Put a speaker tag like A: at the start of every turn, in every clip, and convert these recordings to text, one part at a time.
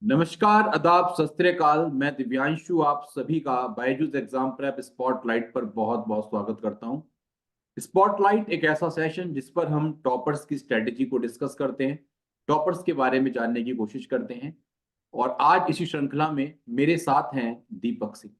A: नमस्कार, आदाब, सत श्री अकाल। मैं दिव्यांशु आप सभी का बायजूस एग्जाम प्रेप स्पॉटलाइट पर बहुत बहुत स्वागत करता हूं। स्पॉटलाइट एक ऐसा सेशन जिस पर हम टॉपर्स की स्ट्रेटेजी को डिस्कस करते हैं, टॉपर्स के बारे में जानने की कोशिश करते हैं। और आज इसी श्रृंखला में मेरे साथ हैं दीपक सिंह।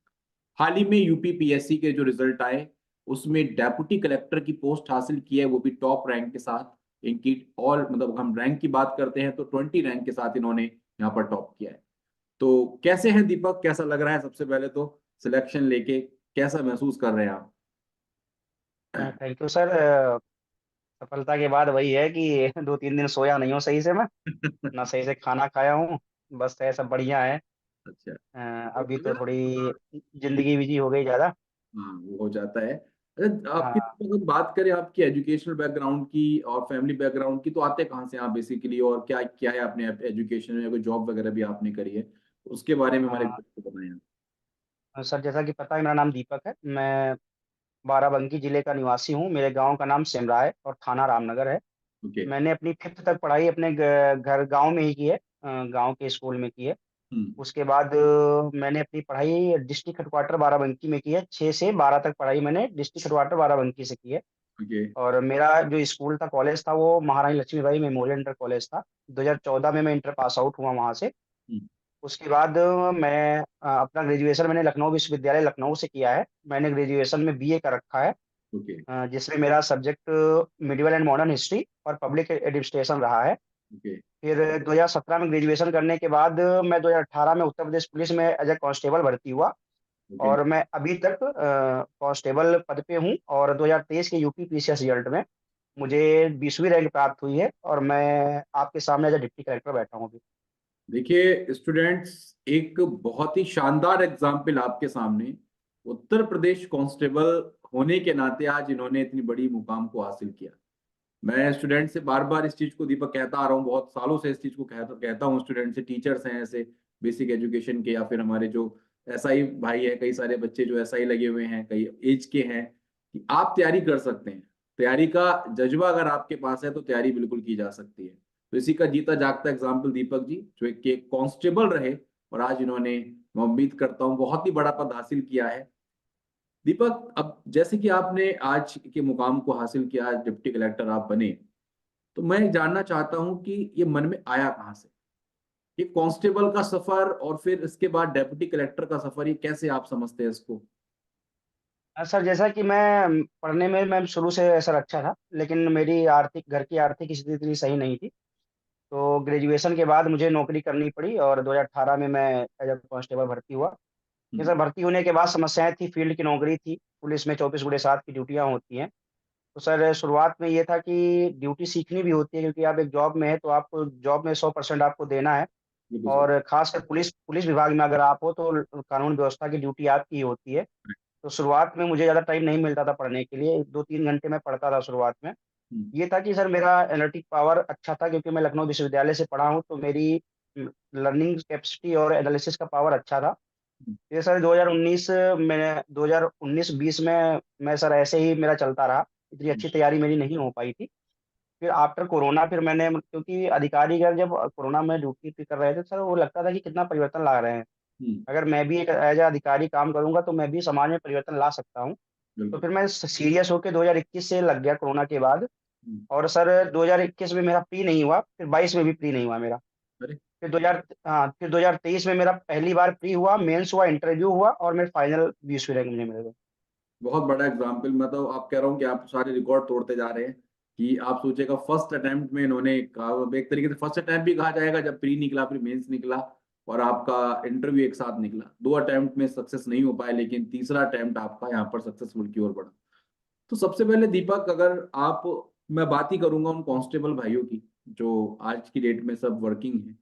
A: हाल ही में यूपी पीएससी के जो रिजल्ट आए उसमें डेप्यूटी कलेक्टर की पोस्ट हासिल की है, वो भी टॉप रैंक के साथ। इनकी और मतलब हम रैंक की बात करते हैं तो 20 रैंक के साथ इन्होंने यहाँ पर टॉप किया है। तो कैसे हैं दीपक, कैसा लग रहा है? सबसे पहले तो सिलेक्शन लेके कैसा महसूस कर रहे हैं आप?
B: Thank you sir. सफलता के बाद वही है कि 2-3 दिन सोया नहीं हूँ सही से मैं। ना सही से खाना खाया हूँ। बस है, सब बढ़िया है।
A: अच्छा।
B: अ,
A: तो
B: अभी तो
A: अगर
B: थोड़ी जिंदगी बिजी हो गई ज़्यादा।
A: हाँ, वो हो जाता है। अच्छा, आपकी
B: हाँ।
A: अगर बात करें आपकी एजुकेशनल बैकग्राउंड की और फैमिली बैकग्राउंड की, तो आते कहाँ से हैं आप बेसिकली, और क्या क्या है आपने एजुकेशन में, कोई जॉब वगैरह भी आपने करी है? उसके बारे में हमारे
B: हाँ,
A: को बताएं।
B: सर जैसा कि पता है, मेरा नाम दीपक है। मैं बाराबंकी जिले का निवासी हूँ। मेरे गांव का नाम सिमरा है और थाना रामनगर है।
A: ओके।
B: मैंने अपनी फिफ्थ तक पढ़ाई अपने घर गांव में ही की है। गांव के स्कूल में की है।
A: हम्म।
B: उसके बाद मैंने अपनी पढ़ाई डिस्ट्रिक्ट हेडक्वार्टर बाराबंकी में की है। 6 से 12 तक पढ़ाई मैंने डिस्ट्रिक्ट हेडक्वार्टर बाराबंकी से की है।
A: ओके।
B: और मेरा जो स्कूल था, कॉलेज था, वो महारानी लक्ष्मीबाई मेमोरियल इंटर कॉलेज था। 2014 में मैं इंटर पास आउट हुआ वहाँ से।
A: हम्म।
B: उसके बाद मैं अपना ग्रेजुएशन मैंने लखनऊ विश्वविद्यालय लखनऊ से किया है। मैंने ग्रेजुएशन में बीए कर रखा है।
A: ओके।
B: जिसमें मेरा subject medieval and modern history और पब्लिक एडमिनिस्ट्रेशन रहा है।
A: ओके।
B: फिर 2017 में ग्रेजुएशन करने के बाद मैं 2018 में उत्तर प्रदेश पुलिस में एज ए कांस्टेबल भर्ती हुआ।
A: ओके।
B: और मैं अभी तक कांस्टेबल पद पे हूँ। और 2023 के यूपी पीसीएस रिजल्ट में मुझे 20वीं रैंक प्राप्त हुई है और मैं आपके सामने एज ए डिप्टी कलेक्टर बैठा हूँ अभी।
A: देखिए स्टूडेंट्स, एक बहुत ही शानदार एग्जाम्पल आपके सामने। उत्तर प्रदेश कांस्टेबल होने के नाते आज इन्होंने इतनी बड़ी मुकाम को हासिल किया। मैं स्टूडेंट से बार बार इस चीज को दीपक कहता आ रहा हूँ, बहुत सालों से इस चीज को कहता हूँ स्टूडेंट से। टीचर्स हैं ऐसे बेसिक एजुकेशन के, या फिर हमारे जो एसआई भाई है, कई सारे बच्चे जो एसआई लगे हुए हैं, कई एज के हैं, कि आप तैयारी कर सकते हैं। तैयारी का जज्बा अगर आपके पास है तो तैयारी बिल्कुल की जा सकती है। तो इसी का जीता जागता एग्जाम्पल दीपक जी, जो एक कांस्टेबल रहे और आज इन्होंने, मैं उम्मीद करता हूँ, बहुत ही बड़ा पद हासिल किया है। दीपक, अब जैसे कि आपने आज के मुकाम को हासिल किया, आज डिप्टी कलेक्टर आप बने, तो मैं जानना चाहता हूं कि ये मन में आया कहां से, ये कांस्टेबल का सफर और फिर इसके बाद डेप्यूटी कलेक्टर का सफर, ये कैसे आप समझते हैं इसको?
B: सर जैसा कि मैं पढ़ने में मैं शुरू से सर अच्छा था, लेकिन मेरी आर्थिक घर की आर्थिक स्थिति इतनी सही नहीं थी। तो ग्रेजुएशन के बाद मुझे नौकरी करनी पड़ी और 2018 में मैं एज ए कांस्टेबल भर्ती हुआ। ये
A: हम्म।
B: सर भर्ती होने के बाद समस्याएं थी। फील्ड की नौकरी थी, पुलिस में 24 गुणे 7 की ड्यूटियां होती हैं। तो सर शुरुआत में ये था कि ड्यूटी सीखनी भी होती है, क्योंकि आप एक जॉब में है तो आपको जॉब में 100% आपको देना है।
A: बिल्कुल सही।
B: और खासकर पुलिस पुलिस विभाग में अगर आप हो तो कानून व्यवस्था की ड्यूटी आपकी ही होती है। तो शुरुआत में मुझे ज़्यादा टाइम नहीं मिलता था पढ़ने के लिए। 2-3 घंटे मैं पढ़ता था शुरुआत में।
A: हम्म।
B: ये था कि सर मेरा एनालिटिक पावर अच्छा था, क्योंकि मैं लखनऊ विश्वविद्यालय से पढ़ा हूँ, तो मेरी लर्निंग कैपेसिटी और एनालिसिस का पावर अच्छा था। ये सर 2019 में 2019-20 में मैं सर ऐसे ही मेरा चलता रहा। इतनी अच्छी तैयारी मेरी नहीं हो पाई थी। फिर आफ्टर कोरोना फिर मैंने, क्योंकि अधिकारीगण जब कोरोना में ड्यूटी पे कर रहे थे सर, वो लगता था कि कितना परिवर्तन ला रहे हैं।
A: हम्म।
B: अगर मैं भी एक एज अधिकारी काम करूंगा तो मैं भी समाज में परिवर्तन ला सकता हूँ। तो
A: बिल्कुल।
B: फिर मैं सीरियस होकर 2021 से लग गया कोरोना के बाद।
A: हम्म।
B: और सर 2021 में मेरा प्री नहीं हुआ, फिर 22 में भी प्री नहीं हुआ मेरा।
A: अरे,
B: फिर 2000 हाँ, फिर 2023 में मेरा पहली बार प्री हुआ, मेंस हुआ, इंटरव्यू हुआ और मेरे फाइनल 20वीं रैंक मुझे मिल गई।
A: बहुत बड़ा एग्जाम्पल। मैं तो आप कह रहा हूँ कि आप सारे रिकॉर्ड तोड़ते जा रहे हैं। कि आप सोचेगा फर्स्ट अटेम्प्ट में इन्होंने कहा, एक तरीके से फर्स्ट अटेम्प्ट भी कहा जाएगा, जब प्री निकला फिर मेंस निकला और आपका इंटरव्यू एक साथ निकला। 2 अटेम्प्ट में सक्सेस नहीं हो पाए, लेकिन तीसरा अटेम्प्ट आपका यहाँ पर सक्सेसफुल की ओर बढ़ा। तो सबसे पहले दीपक, अगर आप, मैं बात ही करूंगा उन कांस्टेबल भाइयों की जो आज की डेट में सब वर्किंग है,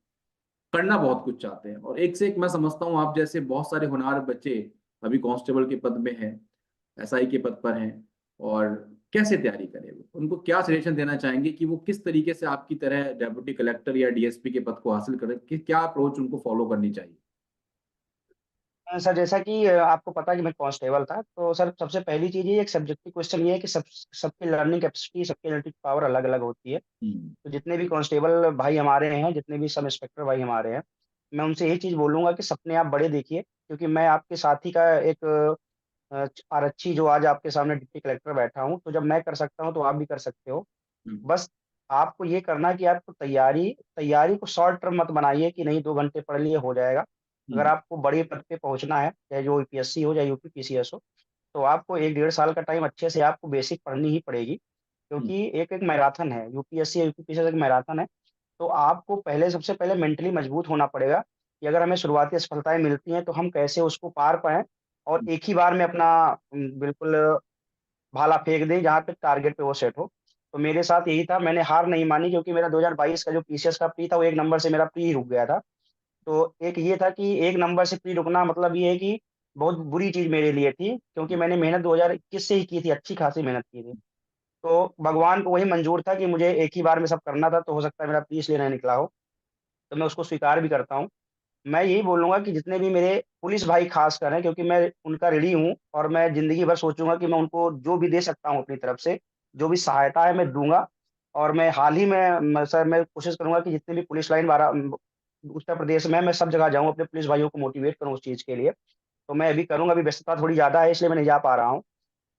A: करना बहुत कुछ चाहते हैं, और एक से एक मैं समझता हूँ आप जैसे बहुत सारे होनहार बच्चे अभी कांस्टेबल के पद में हैं, एसआई के पद पर हैं। और कैसे तैयारी करें, वो उनको क्या सजेशन देना चाहेंगे कि वो किस तरीके से आपकी तरह डेप्यूटी कलेक्टर या डीएसपी के पद को हासिल करें, कि क्या अप्रोच उनको फॉलो करनी चाहिए?
B: सर जैसा कि आपको पता है कि मैं कांस्टेबल था, तो सर सबसे पहली चीज ये एक सब्जेक्टिव क्वेश्चन ये है कि सबकी लर्निंग कैपेसिटी, सबकी एनालिटिक पावर अलग अलग होती है।
A: हम्म।
B: तो जितने भी कांस्टेबल भाई हमारे हैं, जितने भी सब इंस्पेक्टर भाई हमारे हैं, मैं उनसे यही चीज़ बोलूँगा कि सपने आप बड़े देखिए, क्योंकि मैं आपके साथी का एक आरक्षी जो आज आपके सामने डिप्टी कलेक्टर बैठा हूँ, तो जब मैं कर सकता हूँ, तो आप भी कर सकते हो।
A: हम्म,
B: बस आपको ये करना है कि आपको तैयारी तैयारी को शॉर्ट टर्म मत बनाइए कि नहीं 2 घंटे पढ़ लिए हो जाएगा। अगर
A: हम्म,
B: आपको बड़े पद पे पहुँचना है, चाहे जो यूपीएससी हो, चाहे यूपी पीसीएस हो, तो आपको 1 डेढ़ साल का टाइम अच्छे से आपको बेसिक पढ़नी ही पड़ेगी,
A: हम्म,
B: क्योंकि एक-एक मैराथन है, यूपीएससी या यूपी पीसीएस एक मैराथन है। तो आपको पहले सबसे पहले मेंटली मजबूत होना पड़ेगा कि अगर हमें शुरुआती सफलताएँ मिलती हैं, तो हम कैसे उसको पार पाएँ और एक ही बार में अपना बिल्कुल भाला फेंक दें जहाँ पे टारगेट पे वो सेट हो। तो मेरे साथ यही था, मैंने हार नहीं मानी क्योंकि मेरा 2022 का जो पीसीएस का प्री था, वो 1 नंबर से मेरा प्री रुक गया था। तो एक ये था कि 1 नंबर से प्री रुकना मतलब ये है कि बहुत बुरी चीज़ मेरे लिए थी, क्योंकि मैंने मेहनत 2021 से ही की थी, अच्छी खासी मेहनत की थी। तो भगवान को वही मंज़ूर था कि मुझे एक ही बार में सब करना था, तो हो सकता है मेरा प्री इसलिए नहीं निकला हो। तो मैं उसको स्वीकार भी करता हूँ। मैं यही बोलूँगा कि जितने भी मेरे पुलिस भाई ख़ासकर हैं, क्योंकि मैं उनका ऋणी हूँ और मैं ज़िंदगी भर सोचूँगा कि मैं उनको जो भी दे सकता हूँ अपनी तरफ से, जो भी सहायता है मैं दूँगा। और मैं हाल ही में सर मैं कोशिश करूँगा कि जितने भी पुलिस लाइन उत्तर प्रदेश में है, मैं सब जगह जाऊँ, अपने पुलिस भाइयों को मोटिवेट करूँ उस चीज़ के लिए। तो मैं अभी करूँगा, अभी व्यस्तता थोड़ी ज़्यादा है इसलिए मैं नहीं जा पा रहा हूँ।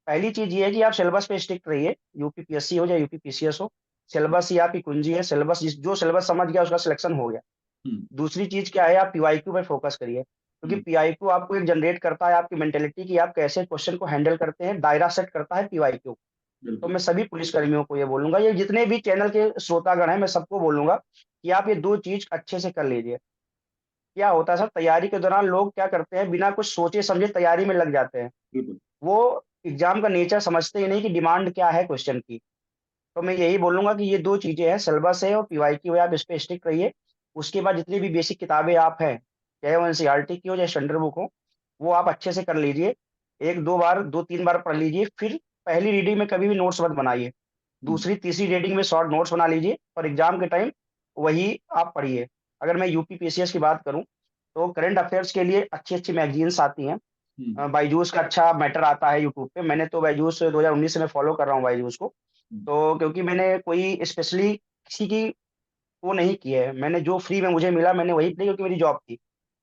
B: पहली चीज़ ये है कि आप सिलेबस पे स्टिक रहिए, यूपी पीएससी हो या यूपी पीसीएस हो। सिलेबस ही आपकी कुंजी है, सिलेबस जो सिलेबस समझ गया उसका सिलेक्शन हो गया।
A: हम्म,
B: दूसरी चीज़ क्या है, आप पीवाईक्यू पे फ़ोकस करिए, क्योंकि
A: हम्म,
B: पीवाईक्यू आपको एक जनरेट करता है आपकी मेंटालिटी कि आप कैसे क्वेश्चन को हैंडल करते हैं, दायरा सेट करता है पीवाईक्यू। तो
A: बिल्कुल।
B: मैं सभी पुलिसकर्मियों को ये बोलूँगा, ये जितने भी चैनल के श्रोतागण हैं, मैं सबको बोलूँगा कि आप ये 2 चीज़ अच्छे से कर लीजिए। क्या होता है सर, तैयारी के दौरान लोग क्या करते हैं, बिना कुछ सोचे-समझे तैयारी में लग जाते हैं।
A: बिल्कुल।
B: वो एग्ज़ाम का नेचर समझते ही नहीं कि डिमांड क्या है क्वेश्चन की। तो मैं यही बोलूँगा कि ये 2 चीज़ें हैं, सिलेबस है और पीवाईक्यू है, आप इस पे स्टिक रहिए। उसके बाद जितनी भी बेसिक किताबें आप हैं, चाहे वो एनसीईआरटी की हो, चाहे स्टैंडर्ड बुक हो, वो आप अच्छे से कर लीजिए। 1-2 बार, 2-3 बार पढ़ लीजिए, फिर पहली रीडिंग में कभी भी नोट्स मत बनाइए।
A: हम्म,
B: दूसरी, तीसरी रीडिंग में शॉर्ट नोट्स बना लीजिए और एग्ज़ाम के टाइम वही आप पढ़िए। अगर मैं यूपी पीसीएस की बात करूँ, तो करंट अफ़ेयर्स के लिए अच्छी-अच्छी मैगज़ीन्स आती हैं।
A: हम्म,
B: बायजूस का अच्छा मैटर आता है यूट्यूब पे। मैंने तो बायजूस 2019 से मैं फ़ॉलो कर रहा हूँ बायजूस को।
A: हम्म,
B: तो क्योंकि मैंने कोई स्पेशली किसी की वो नहीं की है, मैंने जो फ्री में मुझे मिला मैंने वही पढ़ी क्योंकि मेरी जॉब थी।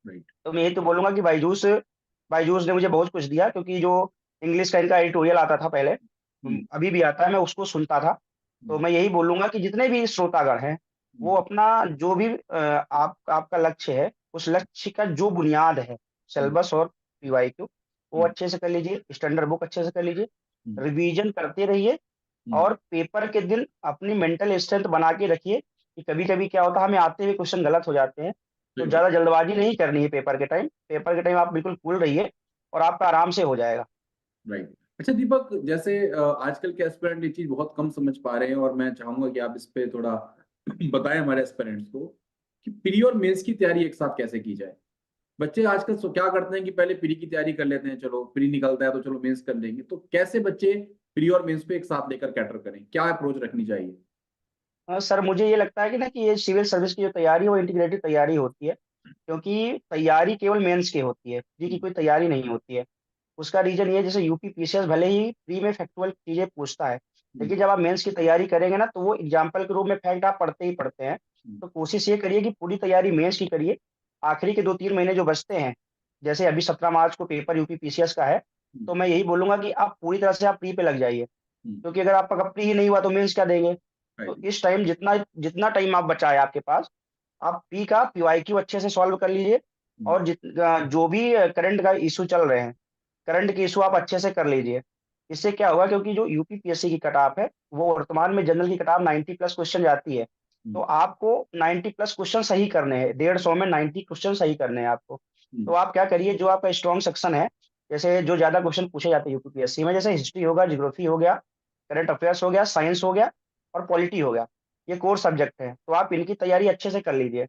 A: राइट।
B: तो मैं यही तो बोलूँगा कि बायजूस बायजूस ने मुझे बहुत कुछ दिया, क्योंकि जो इंग्लिश का इनका एडिटोरियल आता था पहले,
A: हम्म,
B: अभी भी आता है, मैं उसको सुनता था। तो
A: हम्म,
B: मैं यही बोलूँगा कि जितने भी श्रोतागण हैं, वो
A: हम्म,
B: अपना जो भी आपका लक्ष्य है, उस लक्ष्य का जो बुनियाद है,
A: हम्म,
B: सिलेबस और पीवाईक्यू, वो
A: हम्म,
B: अच्छे से कर लीजिए, स्टैंडर्ड बुक अच्छे से कर लीजिए,
A: हम्म,
B: रिवीजन करते रहिए
A: हम्म,
B: और पेपर के दिन अपनी मेंटल स्ट्रेंथ बना के रखिए कि कभी-कभी क्या होता है, हमें आते हुए क्वेश्चन गलत हो जाते हैं, तो
A: सही बात।
B: ज़्यादा जल्दबाज़ी नहीं करनी है पेपर के टाइम। पेपर के टाइम आप बिल्कुल कूल रहिए और आपका आराम से हो जाएगा।
A: राइट। अच्छा दीपक, जैसे आजकल के एस्पिरेंट ये चीज बहुत कम समझ पा रहे हैं और मैं चाहूंगा कि आप इस पे थोड़ा बताएं हमारे एस्पिरेंट्स को कि प्री और मेंस की तैयारी एक साथ कैसे की जाए। बच्चे आजकल क्या करते हैं कि पहले प्री की तैयारी कर लेते हैं, चलो प्री निकलता है तो चलो मेंस कर लेंगे। तो कैसे बच्चे प्री और मेंस पे एक साथ लेकर कैटर करें, क्या अप्रोच रखनी चाहिए?
B: सर मुझे ये लगता है कि ना कि ये सिविल सर्विस की जो तैयारी है वो इंटीग्रेटेड तैयारी होती है, क्योंकि तैयारी केवल मेंस की होती है, प्री की
A: हम्म,
B: कोई तैयारी नहीं होती है। उसका रीज़न ये है, जैसे यूपी पीसीएस भले ही प्री में फैक्चुअल चीज़ें पूछता है,
A: हम्म,
B: लेकिन जब आप मेंस की तैयारी करेंगे ना, तो वो एग्ज़ाम्पल के रूप में फैक्ट आप पढ़ते ही पढ़ते हैं।
A: हम्म,
B: तो कोशिश ये करिए कि पूरी तैयारी मेंस की करिए। आखिरी के 2-3 महीने जो बचते हैं, जैसे अभी 17 मार्च को पेपर यूपी पीसीएस का है,
A: हम्म,
B: तो मैं यही बोलूँगा कि आप पूरी तरह से आप प्री पे लग जाइए।
A: हम्म,
B: क्योंकि अगर आपका प्री ही नहीं हुआ तो मेंस क्या देंगे? तो
A: राइट।
B: इस टाइम जितना जितना टाइम आप बचा है आपके पास, आप प्री का पीवाईक्यू अच्छे से सॉल्व कर लीजिए
A: हम्म,
B: और जो भी करंट का इश्यू चल रहे हैं, करंट के इश्यू आप अच्छे से कर लीजिए। इससे क्या होगा, क्योंकि जो यूपी पीएससी की कट-ऑफ है, वो वर्तमान में जनरल की कट-ऑफ 90 प्लस क्वेश्चन जाती है। तो
A: हम्म,
B: आपको 90 प्लस क्वेश्चन सही करने हैं, 150 में 90 क्वेश्चन सही करने हैं आपको। तो
A: हम्म,
B: आप क्या करिए, जो आपका स्ट्रॉन्ग सेक्शन है, जैसे जो ज़्यादा क्वेश्चन पूछे जाते हैं यूपी पीएससी में, जैसे हिस्ट्री हो गया, ज्योग्राफी हो गया, करंट अफेयर्स हो गया, साइंस हो गया और पॉलिटी हो गया। ये कोर सब्जेक्ट है, तो आप इनकी तैयारी अच्छे से कर लीजिए।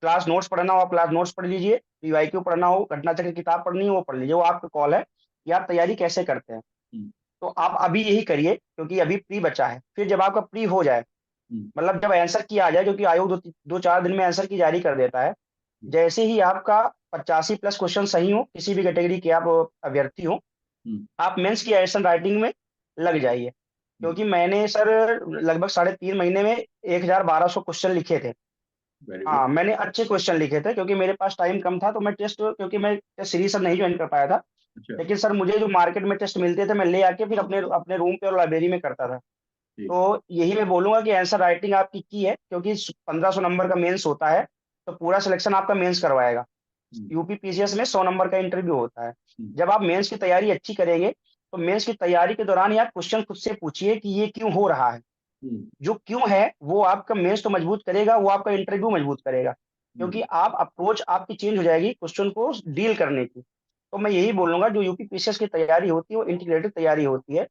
B: क्लास नोट्स पढ़ना हो, आप क्लास नोट्स पढ़ लीजिए, पीवाईक्यू पढ़ना हो, घटना चक्र की किताब पढ़नी हो, वो पढ़ लीजिए, वो आपका कॉल है कि आप तैयारी कैसे करते हैं।
A: हम्म,
B: तो आप अभी यही करिए, क्योंकि अभी प्री बचा है। फिर जब आपका प्री हो जाए,
A: हम्म,
B: मतलब जब आंसर की आ जाए, क्योंकि आयोग 2-4 दिन में आंसर की जारी कर देता है। जैसे ही आपका 85 प्लस क्वेश्चन सही हो, किसी भी कैटेगरी के आप अभ्यर्थी हो,
A: हम्म,
B: आप मेंस की आंसर राइटिंग में लग जाइए।
A: हम्म,
B: क्योंकि मैंने सर लगभग साढ़े 3 महीने में 1012 क्वेश्चन लिखे थे।
A: Very good.
B: हाँ, मैंने अच्छे क्वेश्चन लिखे थे क्योंकि मेरे पास टाइम कम था, तो मैं टेस्ट, क्योंकि मैं टेस्ट सीरीज सर नहीं ज्वाइन कर पाया था।
A: अच्छा।
B: लेकिन सर मुझे जो मार्केट में टेस्ट मिलते थे मैं ले आके फिर अपने अपने रूम पे और लाइब्रेरी में करता था।
A: ठीक।
B: तो यही मैं बोलूंगा कि आंसर राइटिंग आपकी की है, क्योंकि 1500 नंबर का मेंस होता है, तो पूरा सिलेक्शन आपका मेंस करवाएगा।
A: हम्म,
B: यूपी पीसीएस में 100 नंबर का इंटरव्यू होता है।
A: हम्म,
B: जब आप मेंस की तैयारी अच्छी करेंगे, तो मेंस की तैयारी के दौरान ही आप क्वेश्चन खुद से पूछिए कि ये क्यों हो रहा है।
A: हम्म,
B: जो क्यों है वो आपका मेंस तो मजबूत करेगा, वो आपका इंटरव्यू मजबूत करेगा, क्योंकि आप अप्रोच आपकी चेंज हो जाएगी क्वेश्चन को डील करने की। तो मैं यही बोलूंगा, जो यूपी पीसीएस की तैयारी होती है वो इंटीग्रेटेड तैयारी होती है।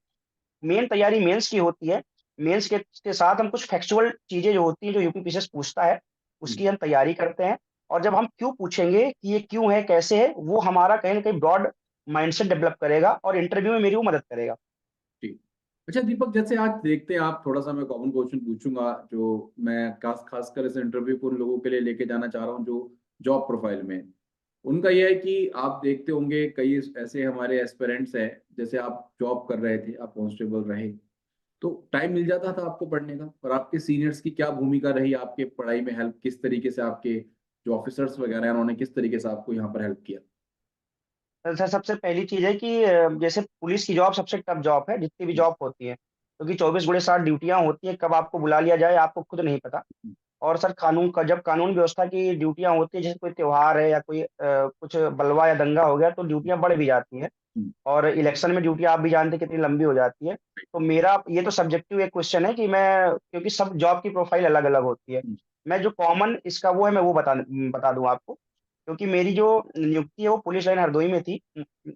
B: मेन तैयारी मेंस की होती है। मेंस के साथ हम कुछ फैक्चुअल चीजें जो होती हैं, जो यूपी पीसीएस पूछता है,
A: हम्म,
B: उसकी हम तैयारी करते हैं। और जब हम क्यों पूछेंगे कि ये क्यों है, कैसे है, वो हमारा कहीं ना कहीं ब्रॉड माइंडसेट डेवलप करेगा और इंटरव्यू में मेरी वो मदद करेगा।
A: ठीक। अच्छा दीपक, जैसे आज देखते हैं आप, थोड़ा सा मैं कॉमन क्वेश्चन पूछूंगा जो मैं खासकर इस इंटरव्यू को उन लोगों के लिए लेके जाना चाह रहा हूँ जो जॉब प्रोफाइल में। उनका यह है कि आप देखते होंगे कई ऐसे हमारे एस्पिरेंट्स हैं, जैसे आप जॉब कर रहे थे, आप कांस्टेबल रहे, तो टाइम मिल जाता था आपको पढ़ने का, और आपके सीनियर्स की क्या भूमिका रही आपके पढ़ाई में, हेल्प किस तरीके से, आपके जो ऑफिसर्स वगैरह हैं उन्होंने किस तरीके से आपको यहाँ पर हेल्प किया?
B: सर सबसे पहली चीज है कि जैसे पुलिस की जॉब सबसे टफ जॉब है जितनी भी जॉब होती है, क्योंकि 24 × 7 ड्यूटियां होती हैं, कब आपको बुला लिया जाए आपको खुद नहीं पता। और सर कानून का, जब कानून व्यवस्था की ड्यूटियां होती है, जैसे कोई त्योहार है या कोई कुछ बलवा या दंगा हो गया, तो ड्यूटियां बढ़ भी जाती हैं। और इलेक्शन में ड्यूटी आप भी जानते हैं कितनी लंबी हो जाती है। तो मेरा ये तो सब्जेक्टिव एक क्वेश्चन है कि मैं, क्योंकि सब जॉब की प्रोफाइल अलग अलग होती है, मैं जो कॉमन इसका वो है मैं वो बता दूं आपको। क्योंकि मेरी जो नियुक्ति है वो पुलिस लाइन हरदोई में थी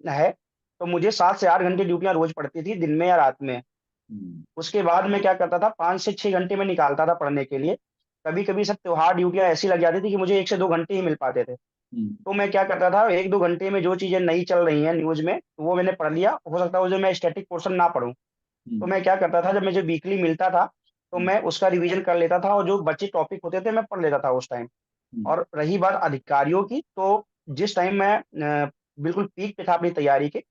B: है। तो मुझे 7 से 8 घंटे ड्यूटियां रोज पड़ती थी, दिन में या रात में। उसके बाद मैं क्या करता था, 5 से 6 घंटे में निकालता था पढ़ने के लिए। कभी कभी सब त्योहार ड्यूटियां ऐसी लग जाती थी कि मुझे 1 से 2 घंटे ही मिल पाते थे। तो मैं क्या करता था, 1-2 घंटे में जो चीजें नई चल रही हैं न्यूज में, तो वो मैंने पढ़ लिया। हो सकता है वो जो मैं स्टैटिक पोर्शन ना पढूं, तो मैं क्या करता था, जब मुझे वीकली मिलता था तो मैं उसका रिवीजन कर लेता था, और जो बचे टॉपिक होते थे मैं पढ़ लेता था उस टाइम। और रही बात अधिकारियों की, तो जिस टाइम मैं बिल्कुल पीक पे था अपनी तैयारी के,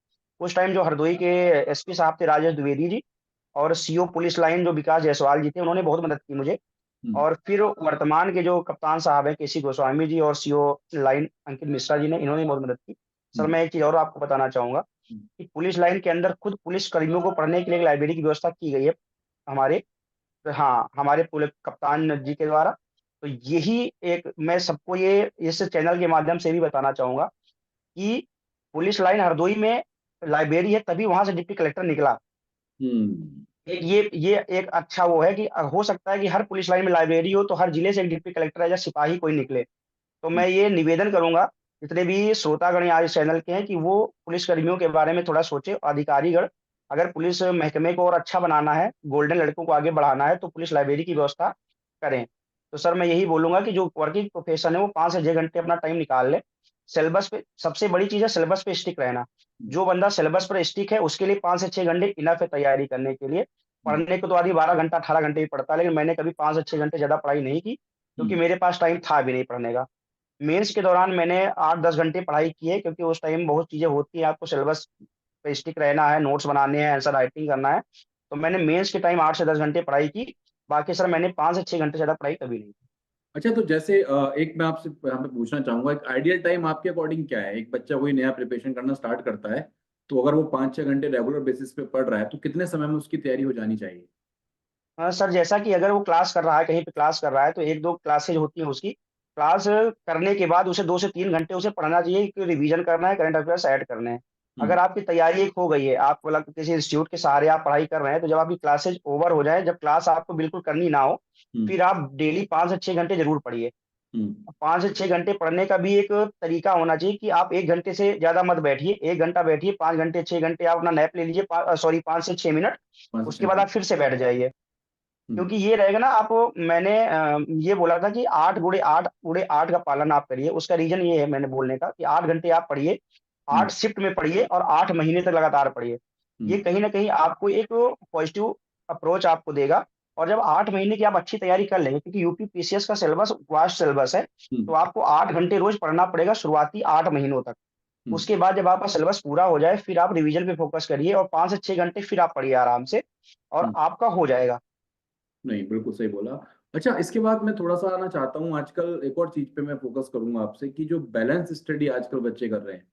B: उस टाइम जो हरदोई के एसपी साहब थे राजेश द्विवेदी जी, और सीओ पुलिस लाइन जो विकास जायसवाल जी थे, उन्होंने बहुत मदद की मुझे। और फिर वर्तमान के जो कप्तान साहब हैं केसी गोस्वामी जी, और सीओ लाइन अंकित मिश्रा जी ने, इन्होंने बहुत मदद की। सर मैं एक चीज और आपको बताना चाहूंगा कि पुलिस लाइन के अंदर खुद पुलिस कर्मियों को पढ़ने के लिए एक लाइब्रेरी की व्यवस्था की गई है हमारे, हाँ, हमारे पुलिस कप्तान जी के द्वारा। तो यही एक मैं सबको ये इस चैनल के माध्यम से भी बताना चाहूंगा कि पुलिस लाइन हरदोई में लाइब्रेरी है, तभी वहां से डिप्टी कलेक्टर निकला।
A: हम्म।
B: एक ये एक अच्छा वो है कि हो सकता है कि हर पुलिस लाइन में लाइब्रेरी हो, तो हर जिले से एक डिप्टी कलेक्टर या सिपाही कोई निकले। तो मैं ये निवेदन करूंगा जितने भी श्रोतागण यहाँ इस चैनल के हैं, कि वो पुलिस कर्मियों के बारे में थोड़ा सोचे। अधिकारीगण, अगर पुलिस महकमे को और अच्छा बनाना है, गोल्डन लड़कों को आगे बढ़ाना है, तो पुलिस लाइब्रेरी की व्यवस्था करें। तो सर मैं यही बोलूंगा कि जो वर्किंग प्रोफेशन है वो 5 से 6 घंटे अपना टाइम निकाल ले। सिलेबस पे सबसे बड़ी चीज है, सिलेबस पे स्टिक रहना। जो बंदा सिलेबस पर स्टिक है उसके लिए 5 से 6 घंटे इनफ है तैयारी करने के लिए। पढ़ने को तो आदि 12 घंटा 18 घंटे भी पढ़ता है, लेकिन मैंने कभी 5 से 6 घंटे ज्यादा पढ़ाई नहीं की, क्योंकि मेरे पास टाइम था भी नहीं पढ़ने का। मेंस के दौरान मैंने 8-10 घंटे पढ़ाई की है, क्योंकि उस टाइम बहुत चीजें होती हैं, आपको सिलेबस पे स्टिक रहना है, नोट्स बनाने हैं, आंसर राइटिंग करना है। तो मैंने मेंस के टाइम 8 से 10 घंटे पढ़ाई की। बाकी सर मैंने 5 से 6 घंटे ज्यादा पढ़ाई कभी नहीं की।
A: अच्छा, तो जैसे एक मैं आपसे यहाँ पे पूछना चाहूंगा, एक आइडियल टाइम आपके अकॉर्डिंग क्या है? एक बच्चा कोई नया प्रिपरेशन करना स्टार्ट करता है, तो अगर वो 5-6 घंटे रेगुलर बेसिस पे पढ़ रहा है, तो कितने समय में उसकी तैयारी हो जानी चाहिए?
B: हाँ सर, जैसा कि अगर वो क्लास कर रहा है, कहीं पे क्लास कर रहा है, तो 1-2 क्लासेज होती हैं उसकी। क्लास करने के बाद उसे 2 से 3 घंटे उसे पढ़ना चाहिए, कि रिवीजन करना है, करंट अफेयर्स ऐड करने हैं। अगर
A: हम्म,
B: आपकी तैयारी एक हो गई है, आप मतलब किसी इंस्टीट्यूट के सहारे आप पढ़ाई कर रहे हैं, तो जब आपकी क्लासेज ओवर हो जाए, जब क्लास आपको बिल्कुल करनी ना हो,
A: हम्म,
B: फिर आप डेली 5 से 6 घंटे जरूर पढ़िए।
A: हम्म,
B: 5 से 6 घंटे पढ़ने का भी एक तरीका होना चाहिए, कि आप 1 घंटे से ज्यादा मत बैठिए। 1 घंटा बैठिए, 5 घंटे 6 घंटे आप अपना नैप ले लीजिए, सॉरी, 5 से 6 मिनट।
A: पाँच से
B: उसके
A: छह
B: बाद
A: मिनट
B: आप फिर से बैठ जाइए।
A: हम्म,
B: क्योंकि ये रहेगा ना, आप, मैंने ये बोला था कि 8 गुणे 8 का पालन आप करिए। उसका रीजन ये है मैंने बोलने का, कि 8 घंटे आप पढ़िए,
A: हम्म,
B: 8 शिफ्ट में पढ़िए, और 8 महीने तक लगातार पढ़िए। ये
A: हम्म,
B: कहीं ना कहीं आपको एक पॉजिटिव अप्रोच आपको देगा। और जब 8 महीने की आप अच्छी तैयारी कर लेंगे, क्योंकि यूपी पीसीएस का सिलेबस वास्ट सिलेबस है, तो
A: हम्म,
B: आपको 8 घंटे रोज पढ़ना पड़ेगा शुरुआती 8 महीनों तक।
A: हम्म,
B: उसके बाद जब आपका सिलेबस पूरा हो जाए, फिर आप रिवीजन पे फोकस करिए, और 5 से 6 घंटे फिर आप पढ़िए आराम से, और
A: हम्म।
B: आपका हो जाएगा।
A: नहीं, बिल्कुल सही बोला। अच्छा, इसके बाद मैं थोड़ा सा आना चाहता हूँ, आजकल एक और चीज पे मैं फोकस करूंगा आपसे कि जो बैलेंस स्टडी आजकल बच्चे कर रहे हैं,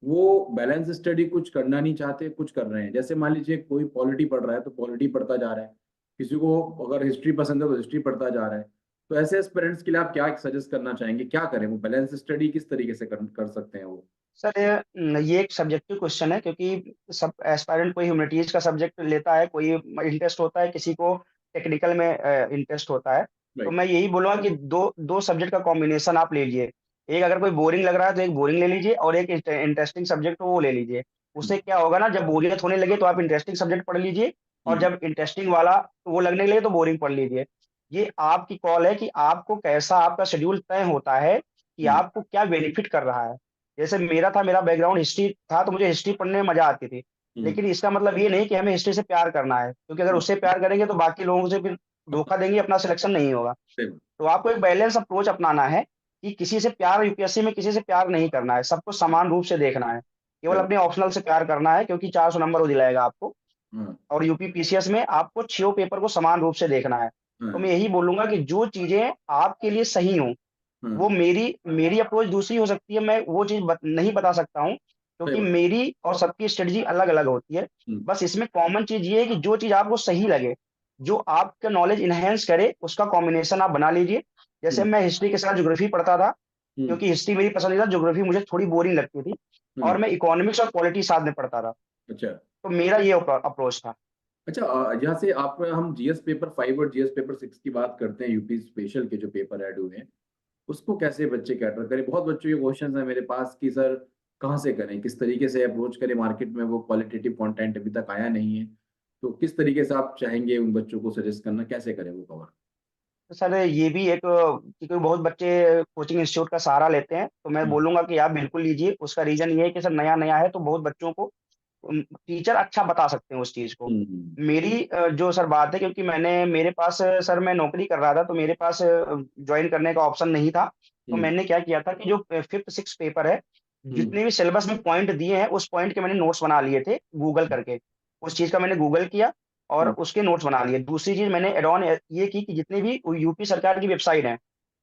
A: वो बैलेंस स्टडी कुछ करना नहीं चाहते, कुछ कर रहे हैं। जैसे मान लीजिए कोई पॉलिटी पढ़ रहा है तो पॉलिटी पढ़ता जा रहा है, किसी को अगर हिस्ट्री पसंद है तो हिस्ट्री पढ़ता जा रहा है। तो ऐसे पेरेंट्स के लिए आप क्या सजेस्ट करना चाहेंगे, क्या करें, वो बैलेंस स्टडी किस तरीके से कर सकते हैं वो?
B: सर ये एक सब्जेक्टिव क्वेश्चन है, क्योंकि सब एस्पायरेंट कोई ह्यूमैनिटीज का सब्जेक्ट लेता है, कोई इंटरेस्ट होता है, किसी को टेक्निकल में इंटरेस्ट होता है। तो
A: राइट।
B: मैं यही बोलूँगा कि दो दो सब्जेक्ट का कॉम्बिनेशन आप ले लीजिए। एक अगर कोई बोरिंग लग रहा है तो एक बोरिंग ले लीजिए, और एक इंटरेस्टिंग सब्जेक्ट हो वो ले लीजिए। उससे क्या होगा ना, जब बोरियत होने लगे तो आप इंटरेस्टिंग सब्जेक्ट पढ़ लीजिए, और
A: हम्म।
B: जब इंटरेस्टिंग वाला तो वो लगने लगे तो बोरिंग पढ़ लीजिए। ये आपकी कॉल है कि आपको कैसा आपका शेड्यूल तय होता है कि
A: हम्म।
B: आपको क्या बेनिफिट कर रहा है। जैसे मेरा बैकग्राउंड हिस्ट्री था, तो मुझे हिस्ट्री पढ़ने में मजा आती थी।
A: हम्म।
B: लेकिन इसका मतलब ये नहीं कि हमें हिस्ट्री से प्यार करना है, क्योंकि अगर उससे प्यार करेंगे तो बाकी लोगों से फिर धोखा देंगे, अपना सिलेक्शन नहीं होगा।
A: सही बात।
B: तो आपको एक बैलेंस अप्रोच अपनाना है कि किसी से प्यार, यूपीएससी में किसी से प्यार नहीं करना है, सबको समान रूप से देखना है। केवल
A: सही।
B: अपने ऑप्शनल से प्यार करना है, क्योंकि 400 नंबर वो दिलाएगा आपको।
A: हाँ।
B: और यूपी पीसीएस में आपको 6 पेपर को समान रूप से देखना है। तो
A: हाँ।
B: मैं यही बोलूंगा कि जो चीजें आपके लिए सही हों,
A: हाँ।
B: वो मेरी मेरी अप्रोच दूसरी हो सकती है, मैं वो चीज नहीं बता सकता हूँ,
A: सही
B: क्योंकि
A: बात।
B: मेरी और सबकी स्ट्रेटजी अलग अलग होती है।
A: हम्म।
B: बस इसमें कॉमन चीज ये है कि जो चीज आपको सही लगे, जो आपका नॉलेज इनहेंस करे, उसका कॉम्बिनेशन आप बना लीजिए। जैसे
A: हम्म।
B: मैं हिस्ट्री के साथ ज्योग्राफी पढ़ता था,
A: हम्म।
B: क्योंकि हिस्ट्री मेरी पसंदीदा, ज्योग्राफी मुझे थोड़ी बोरिंग लगती थी। और
A: हाँ।
B: मैं इकोनॉमिक्स और पॉलिटी साथ में पढ़ता था।
A: अच्छा।
B: तो मेरा ये अप्रोच था।
A: अच्छा, यहाँ से आप हम जीएस पेपर 5 और जीएस पेपर 6 की बात करते हैं, यूपी स्पेशल के जो पेपर ऐड हुए हैं, उसको कैसे बच्चे कैटर करें? बहुत बच्चों के क्वेश्चन है मेरे पास कि सर कहाँ से करें, किस तरीके से अप्रोच करें, मार्केट में वो क्वालिटेटिव कंटेंट अभी तक आया नहीं है। तो किस तरीके से आप चाहेंगे उन बच्चों को सजेस्ट करना, कैसे करें वो कवर?
B: तो सर ये भी एक, क्योंकि बहुत बच्चे कोचिंग इंस्टीट्यूट का सहारा लेते हैं, तो मैं
A: हम्म।
B: बोलूंगा कि आप बिल्कुल लीजिए। उसका रीजन ये है कि सर नया नया है, तो बहुत बच्चों को टीचर अच्छा बता सकते हैं उस चीज को।
A: हम्म।
B: मेरी जो सर बात है, क्योंकि मेरे पास सर मैं नौकरी कर रहा था, तो मेरे पास ज्वाइन करने का ऑप्शन नहीं था। तो
A: हम्म।
B: मैंने क्या किया था कि जो फिफ्थ सिक्स पेपर है,
A: हम्म।
B: जितने भी सिलेबस में पॉइंट दिए हैं, उस पॉइंट के मैंने नोट्स बना लिए थे गूगल करके। उस चीज का मैंने गूगल किया और
A: हम्म।
B: उसके नोट्स बना लिए। दूसरी चीज मैंने एड ऑन ये की कि जितनी भी यूपी सरकार की वेबसाइट है,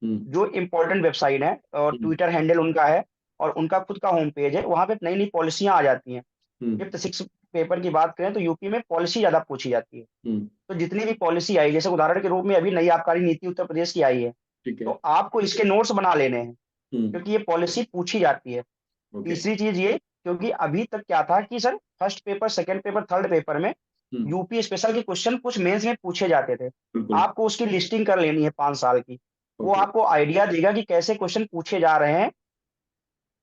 A: हम्म।
B: जो इम्पोर्टेंट वेबसाइट है, और
A: हम्म।
B: ट्विटर हैंडल उनका है, और उनका खुद का होम पेज है, वहां पे नई नई पॉलिसियां आ जाती हैं।
A: हम्म।
B: फिफ्थ सिक्स पेपर की बात करें तो यूपी में पॉलिसी ज्यादा पूछी जाती है।
A: हम्म।
B: तो जितनी भी पॉलिसी आई, जैसे उदाहरण के रूप में अभी नई आबकारी नीति उत्तर प्रदेश की आई है,
A: ठीक है।
B: तो आपको इसके नोट्स बना लेने हैं,
A: हम्म।
B: क्योंकि ये पॉलिसी पूछी जाती है।
A: ओके।
B: तीसरी चीज ये, क्योंकि अभी तक क्या था कि sir first paper, second paper, third paper में
A: हम्म।
B: यूपी स्पेशल के क्वेश्चन कुछ मेंस में पूछे जाते थे।
A: बिल्कुल।
B: आपको उसकी लिस्टिंग कर लेनी है 5 साल की। वो
A: ओके।
B: आपको आइडिया देगा कि कैसे क्वेश्चन पूछे जा रहे हैं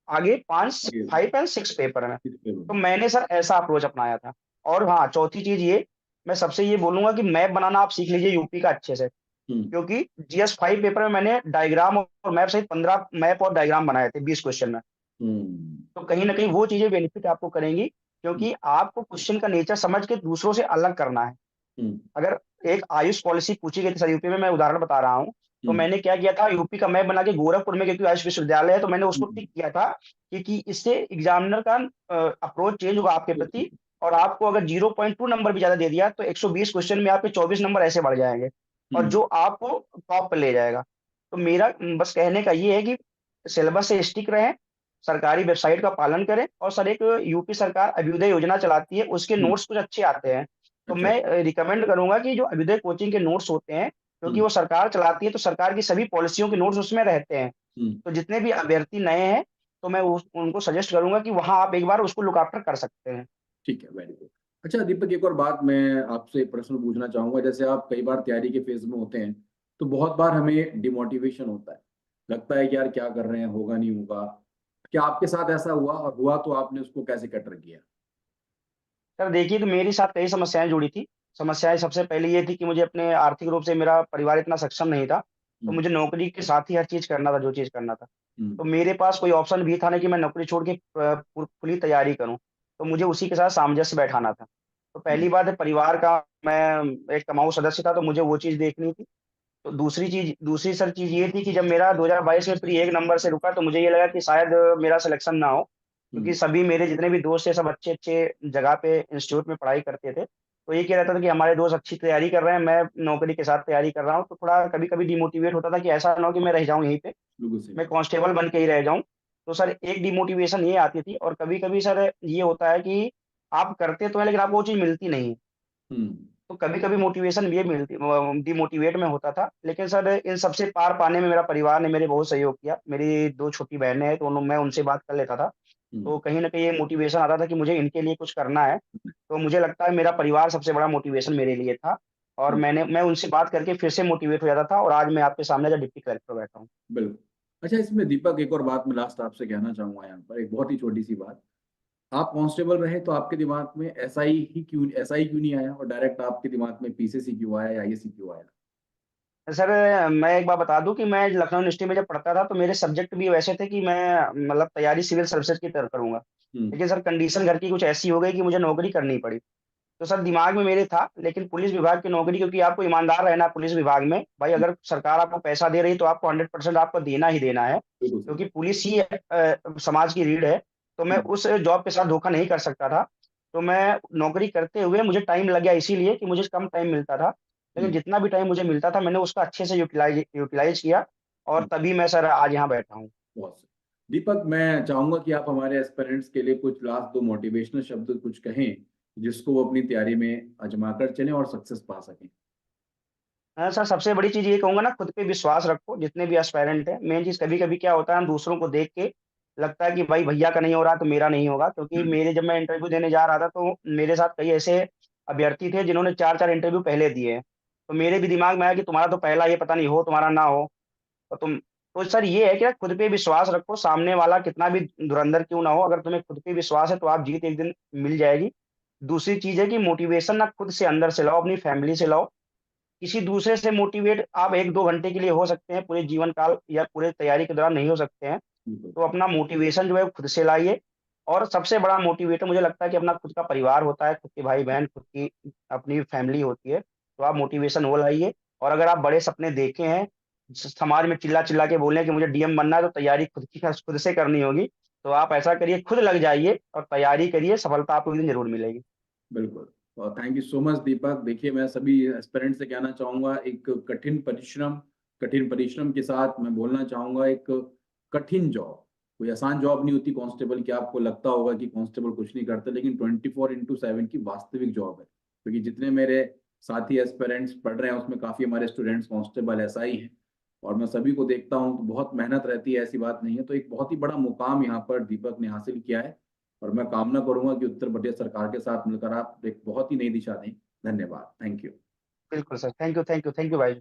B: आगे पांच,
A: आगे।
B: 5 एंड 6 पेपर में।
A: ठीक है।
B: तो मैंने सर ऐसा अप्रोच अपनाया था। और हाँ, चौथी चीज ये, मैं सबसे ये बोलूंगा कि मैप बनाना आप सीख लीजिए यूपी का अच्छे से।
A: हम्म।
B: क्योंकि GS 5 पेपर में मैंने डायग्राम और मैप सहित 15 मैप और डायग्राम बनाए थे 20 क्वेश्चन में।
A: हम्म।
B: तो कहीं ना कहीं वो चीजें बेनिफिट आपको करेंगी, क्योंकि आपको क्वेश्चन का नेचर समझ के दूसरों से अलग करना है।
A: हम्म।
B: अगर एक आयुष पॉलिसी पूछी गई थी सर यूपी में, मैं उदाहरण बता रहा हूँ। तो
A: हम्म।
B: मैंने क्या किया था, यूपी का मैप बना के गोरखपुर में, क्योंकि आयुष विश्वविद्यालय है, तो मैंने उसको
A: हम्म।
B: टिक किया था कि इससे एग्जामिनर का अप्रोच चेंज होगा आपके प्रति। और आपको अगर 0.2 नंबर भी ज्यादा दे दिया तो 120 क्वेश्चन में आपके 24 नंबर ऐसे बढ़ जाएंगे, और
A: हम्म।
B: जो आपको टॉप पे ले जाएगा। तो मेरा बस कहने का ये है कि सिलेबस से स्टिक रहें, सरकारी वेबसाइट का पालन करें, और सर एक यूपी सरकार अभ्युदय योजना चलाती है, उसके
A: हम्म।
B: नोट्स कुछ अच्छे आते हैं। तो
A: अच्छा।
B: मैं रिकमेंड करूंगा कि जो अभ्युदय कोचिंग के नोट्स होते हैं, क्योंकि
A: हम्म।
B: वो सरकार चलाती है, तो सरकार की सभी पॉलिसियों के नोट्स उसमें रहते हैं।
A: हम्म।
B: तो जितने भी अभ्यर्थी नए हैं, तो मैं उनको सजेस्ट करूंगा कि वहां आप एक बार उसको लुक आफ्टर कर सकते हैं।
A: ठीक है, वेरी गुड। अच्छा दीपक, एक और बात मैं आपसे एक प्रश्न पूछना चाहूंगा। जैसे आप कई बार तैयारी के फेज में होते हैं, तो बहुत बार हमें डिमोटिवेशन होता है, लगता है कि यार क्या कर रहे हैं, होगा नहीं होगा। क्या आपके साथ ऐसा हुआ, और हुआ तो आपने उसको कैसे कटर किया?
B: सर देखिए, तो मेरे साथ कई समस्याएं जुड़ी थी। समस्याएं सबसे पहले ये थी कि मुझे अपने आर्थिक रूप से, मेरा परिवार इतना सक्षम नहीं था। तो
A: हम्म।
B: मुझे नौकरी के साथ ही हर चीज करना था, जो चीज करना था।
A: हम्म।
B: तो मेरे पास कोई ऑप्शन भी था नहीं कि मैं नौकरी छोड़ के पूरी तैयारी करूं। तो मुझे उसी के साथ सामंजस्य बैठाना था। तो पहली
A: हम्म।
B: बात है परिवार का, मैं एक कमाऊ सदस्य था, तो मुझे वो चीज देखनी थी। तो दूसरी सर चीज ये थी कि जब मेरा 2022 में प्री एक नंबर से रुका, तो मुझे ये लगा कि शायद मेरा सिलेक्शन ना हो, क्योंकि
A: हम्म।
B: सभी मेरे जितने भी दोस्त थे सब अच्छे अच्छे जगह पे इंस्टीट्यूट में पढ़ाई करते थे। तो ये क्या रहता था कि हमारे दोस्त अच्छी तैयारी कर रहे हैं, मैं नौकरी के साथ तैयारी कर रहा हूँ, तो थोड़ा कभी कभी डिमोटिवेट होता था कि ऐसा ना हो कि मैं रह जाऊँ यहीं पे,
A: बिल्कुल सही
B: मैं
A: बात।
B: कांस्टेबल बन के ही रह जाऊं। तो सर एक डिमोटिवेशन ये आती थी, और कभी कभी सर ये होता है कि आप करते तो है लेकिन आपको वो चीज मिलती नहीं है।
A: हम्म।
B: तो कभी कभी मोटिवेशन ये मिलती, डिमोटिवेट में होता था, लेकिन सर इन सबसे पार पाने में मेरा परिवार ने मेरे बहुत सहयोग किया। मेरी दो छोटी बहनें हैं, तो मैं उनसे बात कर लेता था,
A: हम्म।
B: तो कहीं ना कहीं ये मोटिवेशन आता था कि मुझे इनके लिए कुछ करना है। तो मुझे लगता है मेरा परिवार सबसे बड़ा मोटिवेशन मेरे लिए था, और मैं उनसे बात करके फिर से मोटिवेट हो जाता था, और आज मैं आपके सामने जो डिप्टी कलेक्टर बैठा हूँ।
A: बिल्कुल। अच्छा, इसमें दीपक एक और बात मैं लास्ट आपसे कहना चाहूंगा यहाँ पर, एक बहुत ही छोटी सी बात। आप कांस्टेबल रहे तो आपके दिमाग में एसआई क्यों नहीं आया, और डायरेक्ट आपके दिमाग में पीसीसी क्यों आया या आईएससी क्यों आया?
B: सर मैं एक बार बता दूं कि मैं लखनऊ यूनिवर्सिटी में जब पढ़ता था तो मेरे सब्जेक्ट भी वैसे थे कि मैं मतलब तैयारी सिविल सर्विसेज की तरफ करूंगा।
A: हम्म।
B: लेकिन सर कंडीशन घर की कुछ ऐसी हो गई कि मुझे नौकरी करनी पड़ी। तो सर दिमाग में मेरे था, लेकिन पुलिस विभाग की नौकरी, क्योंकि आपको ईमानदार रहना है पुलिस विभाग में भाई, अगर सरकार आपको पैसा दे रही है तो आपको 100% आपको देना ही देना है,
A: बिल्कुल सही।
B: क्योंकि पुलिस ही समाज की रीढ़ है। तो मैं
A: हम्म।
B: उस जॉब के साथ धोखा नहीं कर सकता था। तो मैं नौकरी करते हुए मुझे टाइम लग गया इसीलिए कि मुझे कम टाइम मिलता था, लेकिन
A: हम्म।
B: जितना भी टाइम मुझे मिलता था मैंने उसका अच्छे से यूटिलाइज किया, और
A: हम्म।
B: तभी मैं सर आज यहाँ बैठा हूँ।
A: बहुत सही। दीपक, मैं चाहूंगा कि आप हमारे एस्पिरेंट्स के लिए कुछ लास्ट दो मोटिवेशनल शब्द कुछ कहें, जिसको वो अपनी तैयारी में आजमा कर चलें और सक्सेस पा सकें।
B: सर सबसे बड़ी चीज ये कहूंगा ना, खुद पे विश्वास रखो। जितने भी एस्पायरेंट है, मेन चीज कभी कभी क्या होता है हम दूसरों को देख के लगता है कि भाई भैया का नहीं हो रहा तो मेरा नहीं होगा, क्योंकि मेरे जब मैं इंटरव्यू देने जा रहा था तो मेरे साथ कई ऐसे अभ्यर्थी थे जिन्होंने चार चार इंटरव्यू पहले दिए हैं। तो मेरे भी दिमाग में आया कि तुम्हारा तो पहला, ये पता नहीं हो तुम्हारा ना हो। तो सर ये है कि खुद पे विश्वास रखो, सामने वाला कितना भी धुरंधर क्यों ना हो, अगर तुम्हें खुद पे विश्वास है तो आप जीत एक दिन मिल जाएगी। दूसरी चीज है कि मोटिवेशन ना खुद से अंदर से लाओ, अपनी फैमिली से लाओ। किसी दूसरे से मोटिवेट आप एक दो घंटे के लिए हो सकते हैं, पूरे जीवन काल या पूरे तैयारी के दौरान नहीं हो सकते हैं।
A: बिल्कुल।
B: तो अपना मोटिवेशन जो है वो खुद से लाइए। और सबसे बड़ा मोटिवेटर मुझे लगता है कि अपना खुद का परिवार होता है, खुद के भाई बहन, खुद की अपनी फैमिली होती है, तो आप मोटिवेशन वो लाइए। और अगर आप बड़े सपने देखे हैं, समाज में चिल्ला चिल्ला के बोले कि मुझे डीएम बनना है, तो तैयारी खुद से करनी होगी। तो आप ऐसा करिए, खुद लग जाइए और तैयारी करिए, सफलता आपको एक दिन जरूर मिलेगी।
A: बिल्कुल। और थैंक यू सो मच दीपक। देखिए, मैं सभी एस्पिरेंट से कहना चाहूंगा, एक कठिन परिश्रम के साथ मैं बोलना चाहूंगा, एक कठिन जॉब, कोई आसान जॉब नहीं होती कांस्टेबल की। आपको लगता होगा कि कांस्टेबल कुछ नहीं करते, लेकिन 24/7 की वास्तविक जॉब है। क्योंकि जितने मेरे साथी एस्पिरेंट्स पढ़ रहे हैं उसमें काफी हमारे स्टूडेंट्स कांस्टेबल एसआई हैं, और मैं सभी को देखता हूँ तो बहुत मेहनत रहती है, ऐसी बात नहीं है। तो एक बहुत ही बड़ा मुकाम यहाँ पर दीपक ने हासिल किया है, और मैं कामना करूंगा कि उत्तर प्रदेश सरकार के साथ मिलकर आप एक बहुत ही नई दिशा दें। धन्यवाद। Thank you.
B: बिल्कुल sir, thank you thank you thank you भाई।